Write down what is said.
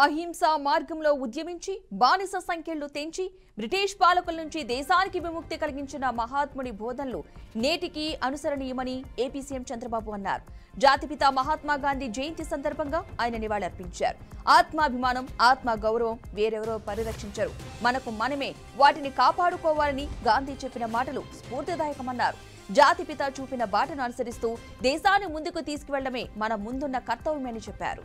అహింసా మార్గంలో ఉద్యమించి బానిస సంఖ్యలు తెంచి బ్రిటిష్ పాలకుల నుంచి దేశానికి విముక్తి కలిగించిన మహాత్ముడి బోధనలు నేటికి అనుసరణీయమని ఏపీ సీఎం చంద్రబాబు అన్నారు. జాతిపిత మహాత్మా గాంధీ జయంతి సందర్భంగా ఆయన నివాళులర్పించారు. ఆత్మాభిమానం, ఆత్మ గౌరవం వేరెవరో పరిరక్షించరు, మనకు మనమే వాటిని కాపాడుకోవాలని గాంధీ చెప్పిన మాటలు స్ఫూర్తిదాయకమన్నారు. జాతిపిత చూపిన బాటను అనుసరిస్తూ దేశాన్ని ముందుకు తీసుకువెళ్లడమే మన ముందున్న కర్తవ్యమని చెప్పారు.